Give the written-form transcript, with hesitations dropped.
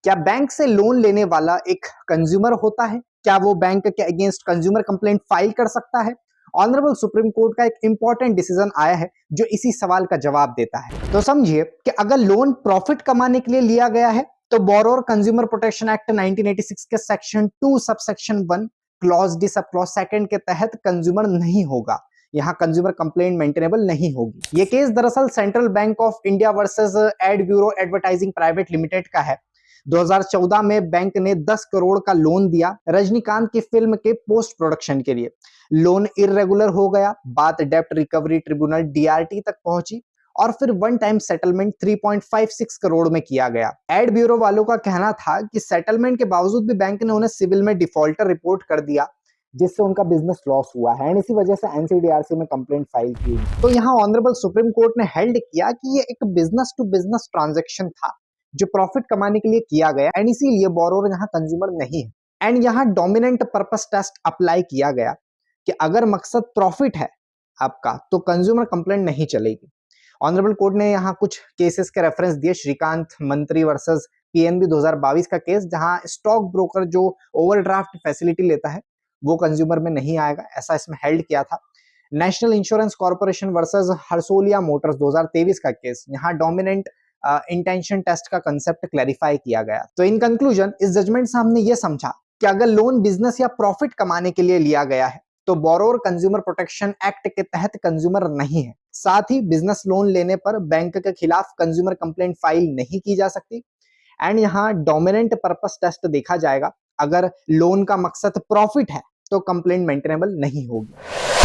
क्या बैंक से लोन लेने वाला एक कंज्यूमर होता है? क्या वो बैंक के अगेंस्ट कंज्यूमर कंप्लेंट फाइल कर सकता है? ऑनरेबल सुप्रीम कोर्ट का एक इंपॉर्टेंट डिसीजन आया है जो इसी सवाल का जवाब देता है। तो समझिए कि अगर लोन प्रॉफिट कमाने के लिए लिया गया है तो बोरोवर कंज्यूमर प्रोटेक्शन एक्ट 1986 के section 2 subsection 1 clause D sub clause second के तहत कंज्यूमर नहीं होगा। यहाँ कंज्यूमर कंप्लेंट मेंटेनेबल नहीं होगी। ये केस दरअसल Central Bank of India versus ad bureau advertising private limited का है। 2014 में बैंक ने 10 करोड़ का लोन दिया रजनीकांत की फिल्म के पोस्ट प्रोडक्शन के लिए। लोन इरेगुलर हो गया, बात डेब्ट रिकवरी ट्रिब्यूनल डीआरटी तक पहुंची और फिर वन टाइम सेटलमेंट 3.56 करोड़ में किया गया। एड ब्यूरो वालों का कहना था कि सेटलमेंट के बावजूद भी बैंक ने उन्हें सिविल में डिफॉल्टर रिपोर्ट कर दिया, जिससे उनका बिजनेस लॉस हुआ है एंड इसी वजह से एनसीडीआरसी में कंप्लेंट फाइल की। तो यहाँ ऑनरेबल सुप्रीम कोर्ट ने हेल्ड किया कि ये एक बिजनेस टू बिजनेस ट्रांजैक्शन था जो प्रॉफिट कमाने के लिए किया गया एंड इसीलिए बोरोवर यहाँ कंज्यूमर नहीं है। एंड यहाँ डोमिनेंट पर्पस टेस्ट अप्लाई किया गया कि अगर मकसद प्रॉफिट है आपका तो कंज्यूमर कंप्लेंट नहीं चलेगी। ऑनरेबल कोर्ट ने यहाँ कुछ केसेस के रेफरेंस दिए, श्रीकांत मंत्री वर्सेस पीएनबी 2022 का केस, जहां स्टॉक ब्रोकर जो ओवरड्राफ्ट फैसिलिटी लेता है वो कंज्यूमर में नहीं आएगा, ऐसा इसमें हेल्ड किया था। National Insurance Corporation versus Harsolia Motors 2023 का केस, यहाँ डोमिनेंट इंटेंशन टेस्ट का कंसेप्ट क्लैरिफाई किया गया। तो इन कंक्लूजन इस जजमेंट से हमने ये समझा कि अगर लोन बिजनेस या प्रॉफिट कमाने के लिए लिया गया है तो बोरोवर कंज्यूमर प्रोटेक्शन एक्ट के तहत कंज्यूमर नहीं है। साथ ही बिजनेस लोन लेने पर बैंक के खिलाफ कंज्यूमर कंप्लेंट फाइल नहीं की जा सकती एंड यहाँ डोमिनेंट पर्पस टेस्ट देखा जाएगा। अगर लोन का मकसद प्रॉफिट है तो कंप्लेंट मेंटेनेबल नहीं होगी।